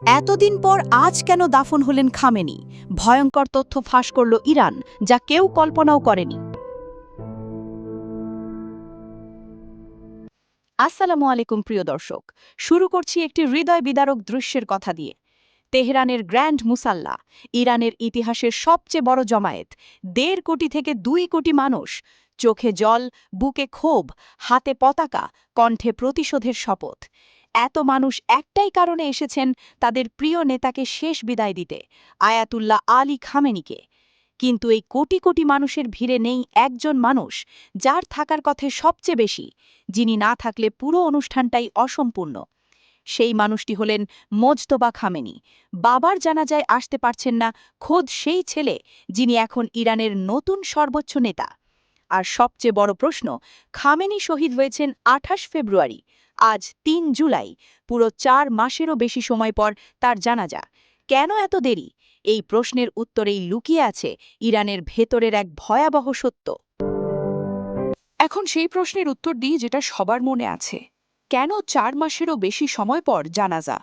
এতদিন পর আজ কেন দাফন হলেন খামেনি? ভয়ঙ্কর তথ্য ফাঁস করল ইরান, যা কেউ কল্পনাও করেনি। আসসালামু আলাইকুম প্রিয় দর্শক, শুরু করছি একটি হৃদয় বিদারক দৃশ্যের কথা দিয়ে। তেহরানের গ্র্যান্ড মুসাল্লা, ইরানের ইতিহাসের সবচেয়ে বড় জমায়েত। ১.৫ কোটি থেকে ২ কোটি মানুষ, চোখে জল, বুকে ক্ষোভ, হাতে পতাকা, কণ্ঠে প্রতিশোধের শপথ। এত মানুষ একটাই কারণে এসেছেন, তাদের প্রিয় নেতাকে শেষ বিদায় দিতে, আয়াতুল্লাহ আলী খামেনিকে। কিন্তু এই কোটি কোটি মানুষের ভিড়ে নেই একজন মানুষ, যার থাকার কথা সবচেয়ে বেশি, যিনি না থাকলে পুরো অনুষ্ঠানটাই অসম্পূর্ণ। সেই মানুষটি হলেন মোজতবা খামেনি। বাবার জানাজায় আসতে পারছেন না খোদ সেই ছেলে, যিনি এখন ইরানের নতুন সর্বোচ্চ নেতা। আর সবচেয়ে বড় প্রশ্ন, খামেনি শহীদ হয়েছেন ২৮ ফেব্রুয়ারি, আজ ৩ জুলাই, পুরো ৪ মাসেরও বেশি সময় পর তার জানাজা। কেন এত দেরি? এই প্রশ্নের উত্তরেই লুকিয়ে আছে ইরানের ভেতরের এক ভয়াবহ সত্য। এখন সেই প্রশ্নের উত্তর দিই যেটা সবার মনে আছে। কেন ৪ মাসেরও বেশি সময় পর জানাজা?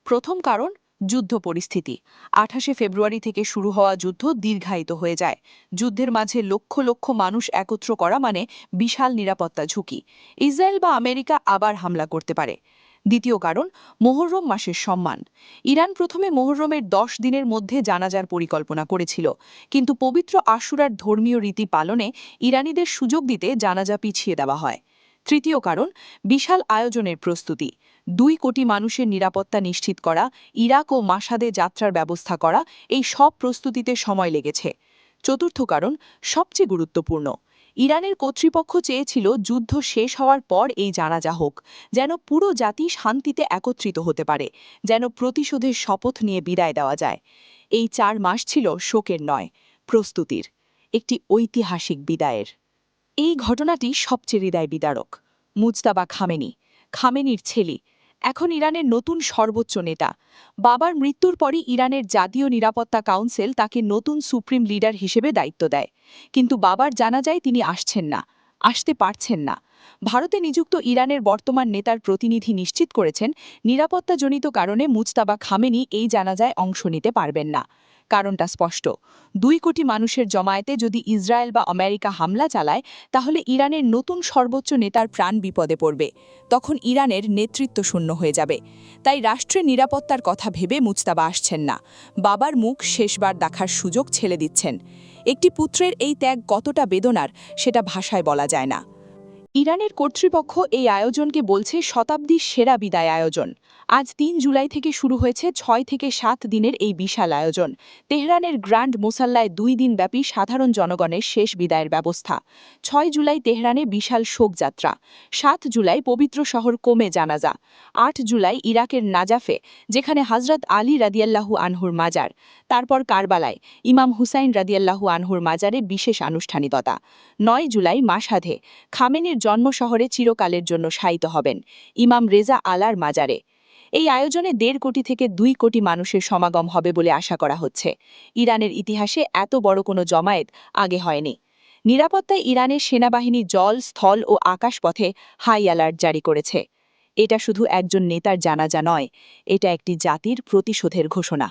প্রথম কারণ, যুদ্ধ পরিস্থিতি। ২৮শে ফেব্রুয়ারি থেকে শুরু হওয়া যুদ্ধ দীর্ঘায়িত হয়ে যায়। যুদ্ধের মাঝে লক্ষ লক্ষ মানুষ একত্র করা মানে বিশাল নিরাপত্তা ঝুঁকি। ইসরায়েল বা আমেরিকা আবার হামলা করতে পারে। দ্বিতীয় কারণ, মুহররম মাসের সম্মান। ইরান প্রথমে মুহররমের ১০ দিনের মধ্যে জানাজার পরিকল্পনা করেছিল, কিন্তু পবিত্র আশুরার ধর্মীয় রীতি পালনে ইরানিদের সুযোগ দিতে জানাজা পিছিয়ে দেওয়া হয়। তৃতীয় কারণ, বিশাল আয়োজনের প্রস্তুতি। ২ কোটি মানুষের নিরাপত্তা নিশ্চিত করা, ইরাক ও মাসাদে যাত্রার ব্যবস্থা করা, এই সব প্রস্তুতিতে সময় লেগেছে। চতুর্থ কারণ, সবচেয়ে গুরুত্বপূর্ণ, ইরানের কর্তৃপক্ষ চেয়েছিল যুদ্ধ শেষ হওয়ার পর এই জানাজা হোক, যেন পুরো জাতি শান্তিতে একত্রিত হতে পারে, যেন প্রতিশোধের শপথ নিয়ে বিদায় দেওয়া যায়। এই ৪ মাস ছিল শোকের নয়, প্রস্তুতির, একটি ঐতিহাসিক বিদায়ের। এই ঘটনাটি সবচেয়ে হৃদয় বিদারক। মুজতাবা খামেনি, খামেনির ছেলে, এখন ইরানের নতুন সর্বোচ্চ নেতা। বাবার মৃত্যুর পরই ইরানের জাতীয় নিরাপত্তা কাউন্সিল তাকে নতুন সুপ্রিম লিডার হিসেবে দায়িত্ব দেয়। কিন্তু বাবার জানাজায় তিনি আসছেন না, আসতে পারছেন না। ভারতে নিযুক্ত ইরানের বর্তমান নেতার প্রতিনিধি নিশ্চিত করেছেন, নিরাপত্তাজনিত কারণে মুজতাবা খামেনি এই জানাজায় অংশ নিতে পারবেন না। কারণটা স্পষ্ট, ২ কোটি মানুষের জমায়েতে যদি ইসরায়েল বা আমেরিকা হামলা চালায়, তাহলে ইরানের নতুন সর্বোচ্চ নেতার প্রাণ বিপদে পড়বে। তখন ইরানের নেতৃত্ব শূন্য হয়ে যাবে। তাই রাষ্ট্রের নিরাপত্তার কথা ভেবে মুজতাবা আসছেন না, বাবার মুখ শেষবার দেখার সুযোগ ছেড়ে দিচ্ছেন। একটি পুত্রের এই ত্যাগ কতটা বেদনার, সেটা ভাষায় বলা যায় না। ইরানের কর্তৃপক্ষ এই আয়োজনকে বলছে শতাব্দীর সেরা বিদায় আয়োজন। আজ ৩ জুলাই থেকে শুরু হয়েছে ৬ থেকে ৭ দিনের এই বিশাল আয়োজন। তেহরানের গ্র্যান্ড মুসাল্লায় ২ দিনব্যাপী সাধারণ জনগণের শেষ বিদায়ের ব্যবস্থা। ৬ জুলাই তেহরানে বিশাল শোকযাত্রা। ৭ জুলাই পবিত্র শহর কোমে জানাজা। ৮ জুলাই ইরাকের নাজাফে, যেখানে হজরত আলী রাদিয়াল্লাহু আনহুর মাজার। তারপর কারবালায় ইমাম হুসাইন রাদিয়াল্লাহু আনহুর মাজারে বিশেষ আনুষ্ঠানিকতা। ৯ জুলাই মাশহাদে খামেনির জন্মশহরে চিরকালের জন্য শায়িত হবেন, ইমাম রেজা আলার মাজারে। এই আয়োজনে ১.৫ কোটি থেকে ২ কোটি মানুষের সমাগম হবে বলে আশা করা হচ্ছে। ইরানের ইতিহাসে এত বড় কোনো জমায়েত আগে হয়নি। নিরাপত্তায় ইরানের সেনাবাহিনী জল, স্থল ও আকাশপথে হাই অ্যালার্ট জারি করেছে। এটা শুধু একজন নেতার জানাজা নয়, এটা একটি জাতির প্রতিশোধের ঘোষণা।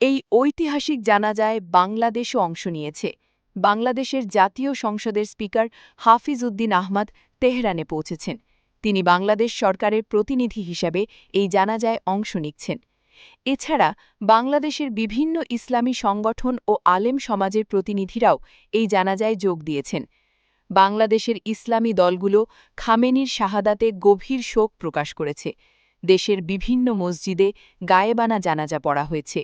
এই ঐতিহাসিক জানাজায় বাংলাদেশও অংশ নিয়েছে। বাংলাদেশের জাতীয় সংসদের স্পিকার হাফিজ উদ্দিন আহমদ তেহরানে পৌঁছেছেন। তিনি বাংলাদেশ সরকারের প্রতিনিধি হিসাবে এই জানাজায় অংশ নিচ্ছেন। এছাড়া বাংলাদেশের বিভিন্ন ইসলামী সংগঠন ও আলেম সমাজের প্রতিনিধিরাও এই জানাজায় যোগ দিয়েছেন। বাংলাদেশের ইসলামী দলগুলো খামেনির শাহাদাতে গভীর শোক প্রকাশ করেছে। দেশের বিভিন্ন মসজিদে গায়েবানা জানাজা পড়া হয়েছে।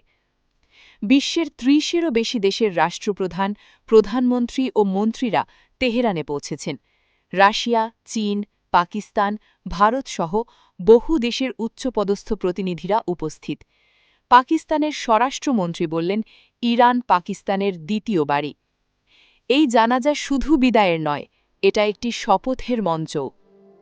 বিশ্বের ৩০-এরও বেশি দেশের রাষ্ট্রপ্রধান, প্রধানমন্ত্রী ও মন্ত্রীরা তেহরানে পৌঁছেছেন। রাশিয়া, চীন, পাকিস্তান, ভারতসহ বহু দেশের উচ্চপদস্থ প্রতিনিধিরা উপস্থিত। পাকিস্তানের স্বরাষ্ট্রমন্ত্রী বললেন, ইরান পাকিস্তানের দ্বিতীয় বাড়ি। এই জানাজা শুধু বিদায়ের নয়, এটা একটি শপথের মঞ্চ।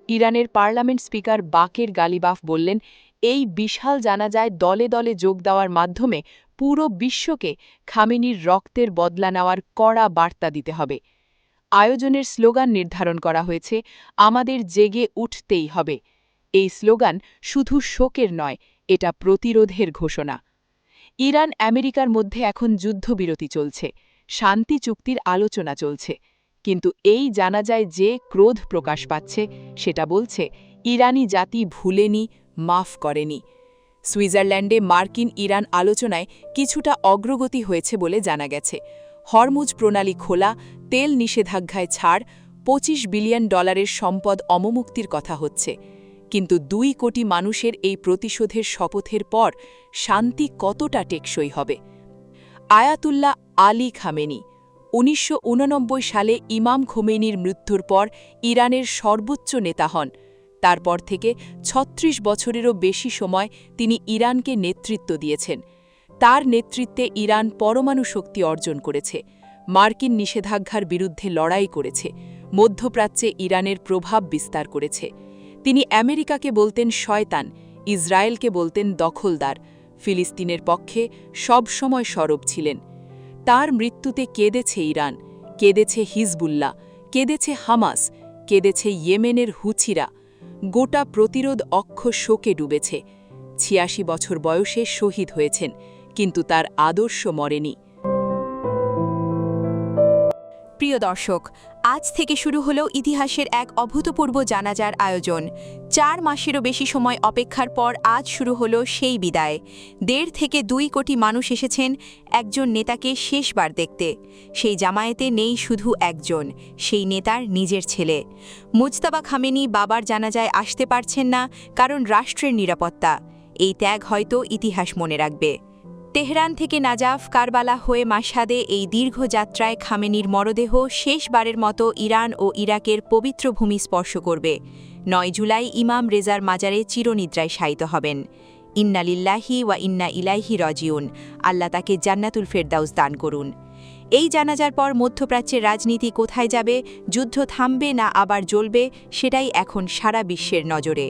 ইরানের পার্লামেন্ট স্পিকার বাকের গালিবাফ বললেন, এই বিশাল জানাজায় দলে দলে যোগ দেওয়ার মাধ্যমে পুরো বিশ্বকে খামেনির রক্তের বদলা নেওয়ার কড়া বার্তা দিতে হবে। আয়োজনের স্লোগান নির্ধারণ করা হয়েছে, আমাদের জেগে উঠতেই হবে। এই স্লোগান শুধু শোকের নয়, এটা প্রতিরোধের ঘোষণা। ইরান আমেরিকার মধ্যে এখন যুদ্ধবিরতি চলছে, শান্তি চুক্তির আলোচনা চলছে, কিন্তু এই জানা যায় যে ক্রোধ প্রকাশ পাচ্ছে সেটা বলছে ইরানি জাতি ভুলেনি, মাফ করেনি। সুইজারল্যান্ডে মার্কিন ইরান আলোচনায় কিছুটা অগ্রগতি হয়েছে বলে জানা গেছে। হরমুজ প্রণালী খোলা, তেল নিষেধাজ্ঞায় ছাড়, $25 বিলিয়ন সম্পদ অবমুক্তির কথা হচ্ছে। কিন্তু 2 কোটি মানুষের এই প্রতিশোধের শপথের পর শান্তি কতটা টেকসই হবে? আয়াতুল্লাহ আলী খামেনি 1989 সালে ইমাম খোমেনির মৃত্যুর পর ইরানের সর্বোচ্চ নেতা হন। তারপর থেকে 36 বছরেরও বেশি সময় তিনি ইরানকে নেতৃত্ব দিয়েছেন। তার নেতৃত্বে ইরান পরমাণু শক্তি অর্জন করেছে, মার্কিন নিষেধাজ্ঞার বিরুদ্ধে লড়াই করেছে, মধ্যপ্রাচ্যে ইরানের প্রভাব বিস্তার করেছে। তিনি আমেরিকাকে বলতেন শয়তান, ইসরায়েলকে বলতেন দখলদার, ফিলিস্তিনের পক্ষে সবসময় সরব ছিলেন। তার মৃত্যুতে কেঁদেছে ইরান, কেঁদেছে হিজবুল্লাহ, কেঁদেছে হামাস, কেঁদেছে ইয়েমেনের হুথিরা। গোটা প্রতিরোধ অক্ষ শোকে ডুবেছে। ৮৬ বছর বয়সে শহীদ হয়েছেন, কিন্তু তার আদর্শ মরেনি। প্রিয় দর্শক, আজ থেকে শুরু হলো ইতিহাসের এক অভূতপূর্ব জানাজার আয়োজন। 4 মাসেরও বেশি সময় অপেক্ষার পর আজ শুরু হলো সেই বিদায়। 1.5 থেকে 2 কোটি মানুষ এসেছেন একজন নেতাকে শেষবার দেখতে। সেই জামায়াতে নেই শুধু একজন, সেই নেতার নিজের ছেলে। মুজতাবা খামেনি বাবার জানাজায় আসতে পারছেন না, কারণ রাষ্ট্রের নিরাপত্তা। এই ত্যাগ হয়তো ইতিহাস মনে রাখবে। তেহরান থেকে নাজাফ, কারবালা হয়ে মাশহাদে এই দীর্ঘ যাত্রায় খামেনির মরদেহ শেষবারের মতো ইরান ও ইরাকের পবিত্র ভূমি স্পর্শ করবে। 9 জুলাই ইমাম রেজার মাজারে চিরনিদ্রায় শায়িত হবেন। ইন্না লিল্লাহি ওয়া ইন্না ইলাইহি রাজিউন। আল্লাহ তাকে জান্নাতুল ফেরদাউস দান করুন। এই জানাজার পর মধ্যপ্রাচ্যের রাজনীতি কোথায় যাবে, যুদ্ধ থামবে না আবার জ্বলবে, সেটাই এখন সারা বিশ্বের নজরে।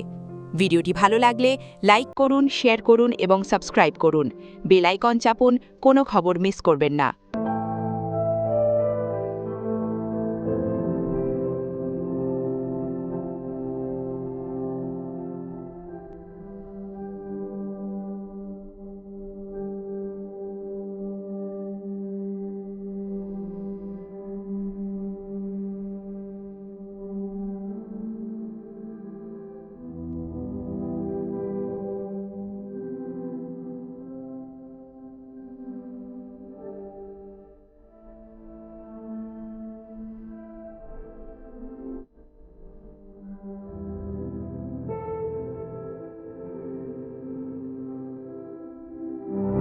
ভিডিওটি ভালো লাগলে লাইক করুন, শেয়ার করুন এবং সাবস্ক্রাইব করুন। বেল আইকন চাপুন, কোনো খবর মিস করবেন না।